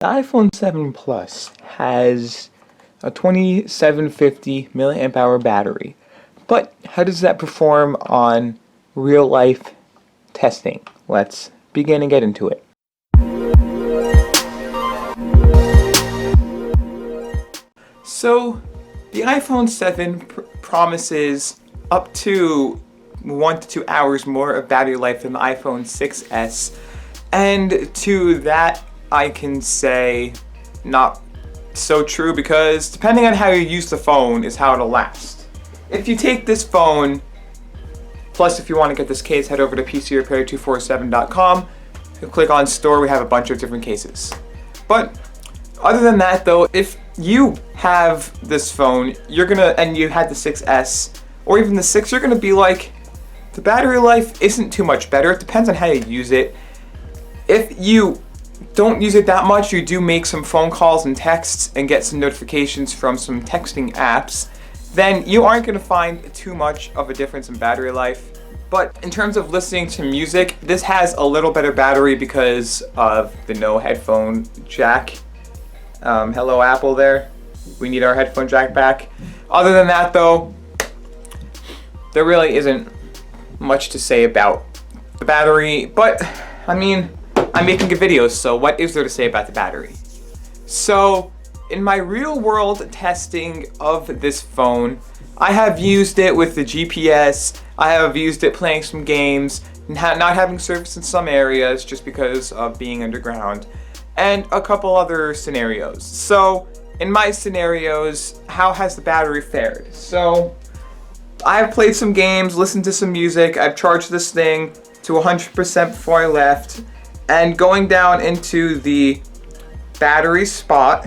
The iPhone 7 Plus has a 2750 milliamp hour battery, but how does that perform on real life testing? Let's begin and get into it. So, the iPhone 7 promises up to 1 to 2 hours more of battery life than the iPhone 6s, and to that I can say not so true, because depending on how you use the phone is how it'll last. If you take this phone, plus if you want to get this case, head over to PCRepair247.com, click on store, we have a bunch of different cases. But other than that though, if you have this phone, and you had the 6S, or even the 6, you're gonna be like, the battery life isn't too much better. It depends on how you use it. If you don't use it that much, you do make some phone calls and texts and get some notifications from some texting apps, then you aren't going to find too much of a difference in battery life. But in terms of listening to music, this has a little better battery because of the no headphone jack. Hello Apple there. We need our headphone jack back. Other than that though, there really isn't much to say about the battery, but I mean, I'm making a video, so what is there to say about the battery? So, in my real world testing of this phone, I have used it with the GPS, I have used it playing some games, not having service in some areas just because of being underground, and a couple other scenarios. So, in my scenarios, how has the battery fared? So, I've played some games, listened to some music, I've charged this thing to 100% before I left, and going down into the battery spot,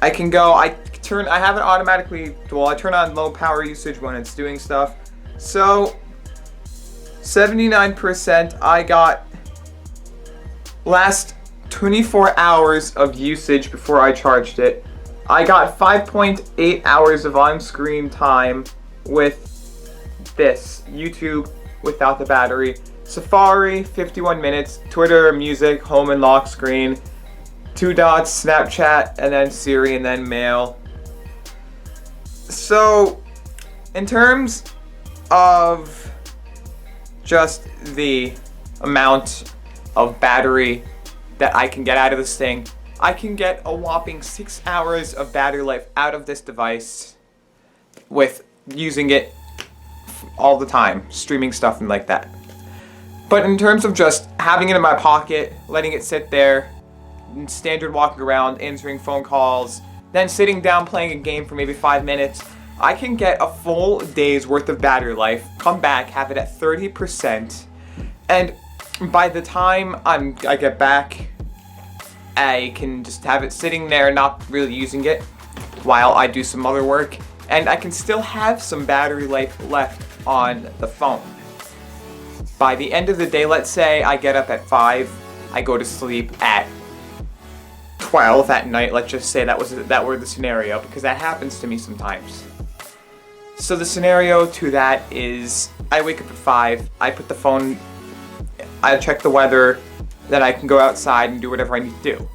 I can go, I have it automatically, well, I turn on low power usage when it's doing stuff. So, 79%, I got last 24 hours of usage before I charged it. I got 5.8 hours of on-screen time with this, YouTube without the battery. Safari, 51 minutes, Twitter, music, home and lock screen, 2 dots, Snapchat, and then Siri, and then mail. So, in terms of just the amount of battery that I can get out of this thing, I can get a whopping 6 hours of battery life out of this device with using it all the time, streaming stuff and like that. But in terms of just having it in my pocket, letting it sit there, standard walking around, answering phone calls, then sitting down playing a game for maybe 5 minutes, I can get a full day's worth of battery life, come back, have it at 30%, and by the time I get back, I can just have it sitting there, not really using it, while I do some other work, and I can still have some battery life left on the phone. By the end of the day, let's say I get up at 5, I go to sleep at 12 at night, let's just say that were the scenario, because that happens to me sometimes. So the scenario to that is, I wake up at 5, I put the phone, I check the weather, then I can go outside and do whatever I need to do.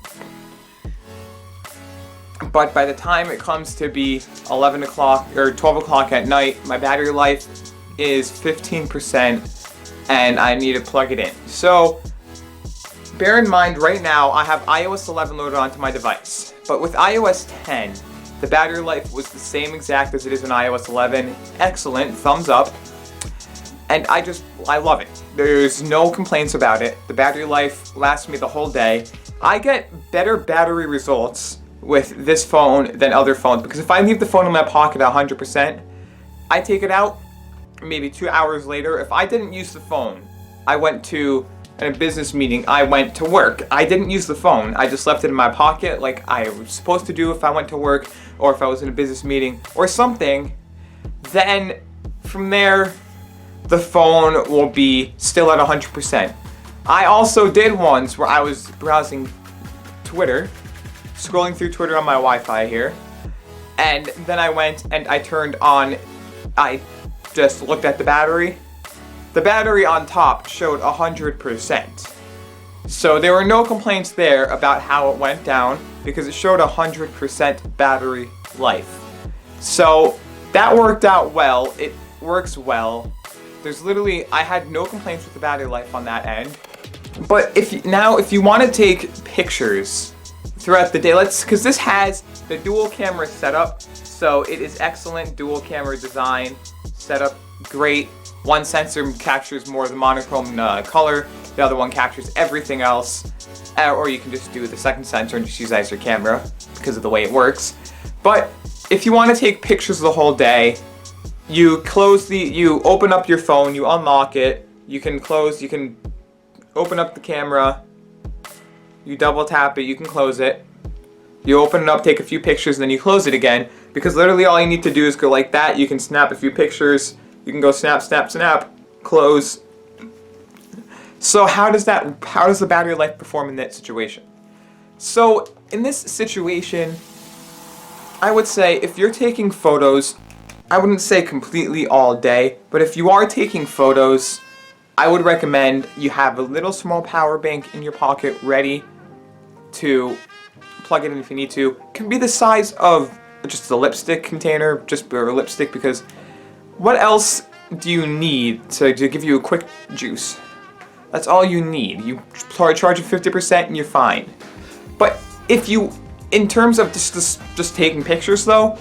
But by the time it comes to be 11 o'clock or 12 o'clock at night, my battery life is 15%. And I need to plug it in. So, bear in mind right now I have iOS 11 loaded onto my device. But with iOS 10, the battery life was the same exact as it is in iOS 11. Excellent, thumbs up. And I love it. There's no complaints about it. The battery life lasts me the whole day. I get better battery results with this phone than other phones, because if I leave the phone in my pocket at 100%, I take it out, maybe 2 hours later, if I didn't use the phone, I went to a business meeting, I went to work, I didn't use the phone, I just left it in my pocket like I was supposed to do if I went to work, or if I was in a business meeting, or something, then from there, the phone will be still at 100%. I also did once where I was browsing Twitter, scrolling through Twitter on my Wi-Fi here, and then I went and I turned on, I just looked at the battery. The battery on top showed 100%. So there were no complaints there about how it went down because it showed 100% battery life. So that worked out well. It works well. There's literally, I had no complaints with the battery life on that end. But if you want to take pictures throughout the day, because this has the dual camera setup, so it is excellent dual camera design, setup great. One sensor captures more of the monochrome color, the other one captures everything else, or you can just do the second sensor and just use that as your camera because of the way it works. But if you want to take pictures the whole day, you open up your phone, you unlock it, you can open up the camera, you double tap it, you can close it, you open it up, take a few pictures, and then you close it again, because literally all you need to do is go like that. You can snap a few pictures, you can go snap, snap, snap, close. So how does the battery life perform in that situation? So in this situation, I would say if you're taking photos, I wouldn't say completely all day, but if you are taking photos, I would recommend you have a little small power bank in your pocket ready to plug it in if you need to. It can be the size of just a lipstick container, or a lipstick, because what else do you need to give you a quick juice? That's all you need. You charge it 50% and you're fine. But if you, in terms of just taking pictures though,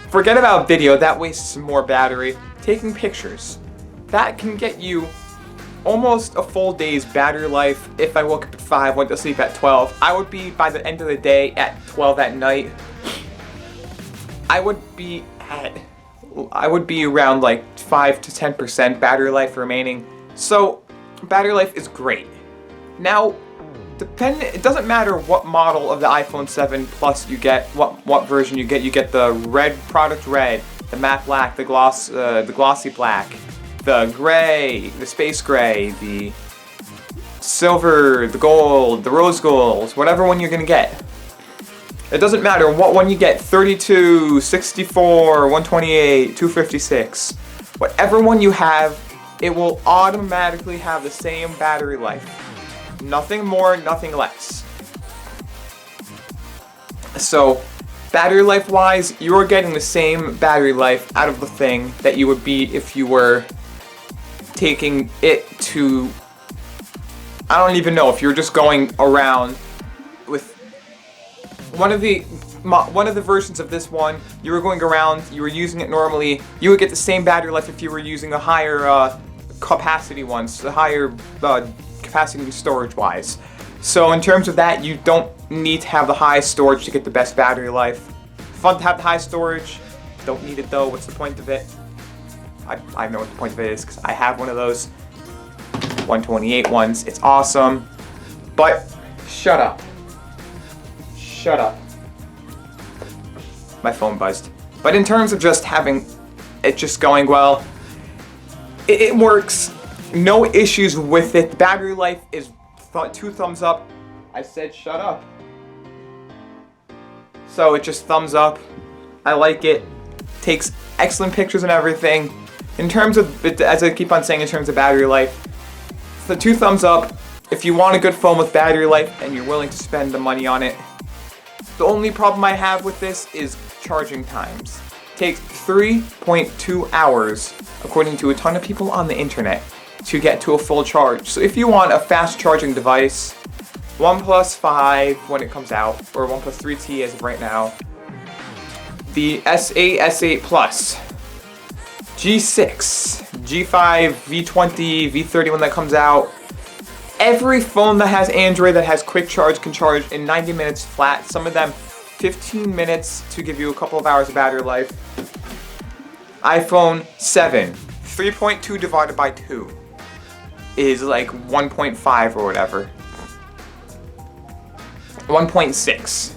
forget about video, that wastes more battery. Taking pictures, that can get you almost a full day's battery life. If I woke up at 5, went to sleep at 12, I would be, by the end of the day, at 12 at night, I would be around like 5 to 10% battery life remaining. So battery life is great. Now, it doesn't matter what model of the iPhone 7 Plus you get, what version you get the product red, the matte black, the glossy black, the gray, the space gray, the silver, the gold, the rose gold, whatever one you're gonna get. It doesn't matter what one you get, 32, 64, 128, 256. Whatever one you have, it will automatically have the same battery life. Nothing more, nothing less. So, battery life wise, you're getting the same battery life out of the thing that you would be if you were taking it to, I don't even know, if you're just going around with one of the versions of this one, you were going around, you were using it normally, you would get the same battery life if you were using a higher capacity ones, the higher capacity storage wise. So in terms of that, you don't need to have the high storage to get the best battery life. Fun to have the high storage, don't need it though, what's the point of it? I know what the point of it is because I have one of those 128 ones. It's awesome, but shut up. Shut up. My phone buzzed. But in terms of just having it just going well, it works. No issues with it. The battery life is 2 thumbs up. I said shut up. So it just thumbs up. I like it. Takes excellent pictures and everything. In terms of, as I keep on saying, in terms of battery life, the 2 thumbs up. If you want a good phone with battery life and you're willing to spend the money on it. The only problem I have with this is charging times. It takes 3.2 hours, according to a ton of people on the internet, to get to a full charge. So if you want a fast charging device, OnePlus 5 when it comes out, or OnePlus 3T as of right now, the S8, S8 Plus, G6, G5, V20, V30 when that comes out. Every phone that has Android that has quick charge can charge in 90 minutes flat. Some of them 15 minutes to give you a couple of hours of battery life. iPhone 7, 3.2 divided by 2 is like 1.5 or whatever. 1.6.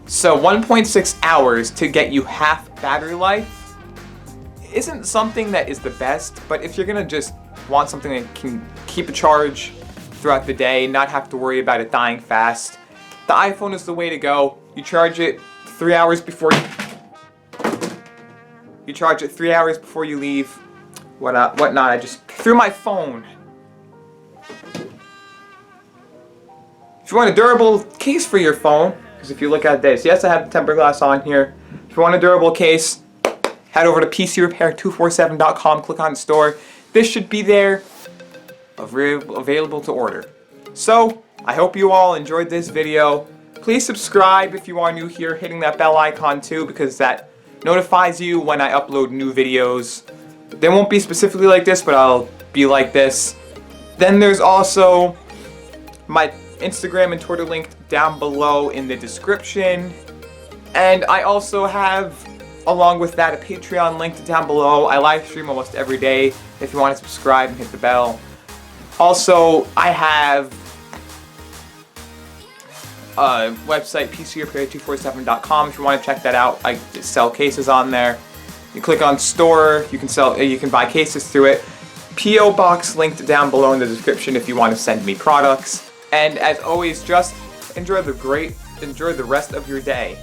So 1.6 hours to get you half battery life isn't something that is the best, but if you're gonna just want something that can keep a charge throughout the day, not have to worry about it dying fast, the iPhone is the way to go. You charge it 3 hours before you leave. Whatnot. I just threw my phone. If you want a durable case for your phone, because if you look at this, yes, I have the tempered glass on here. If you want a durable case, head over to PCRepair247.com, click on store. This should be there, available to order. So, I hope you all enjoyed this video. Please subscribe if you are new here, hitting that bell icon too, because that notifies you when I upload new videos. They won't be specifically like this, but I'll be like this. Then there's also my Instagram and Twitter linked down below in the description. And I also have, along with that, a Patreon linked down below. I live stream almost every day if you want to subscribe and hit the bell. Also, I have a website, PCRepair247.com, if you want to check that out. I sell cases on there. You click on store, you can buy cases through it. P.O. box linked down below in the description if you want to send me products. And as always, just enjoy the rest of your day.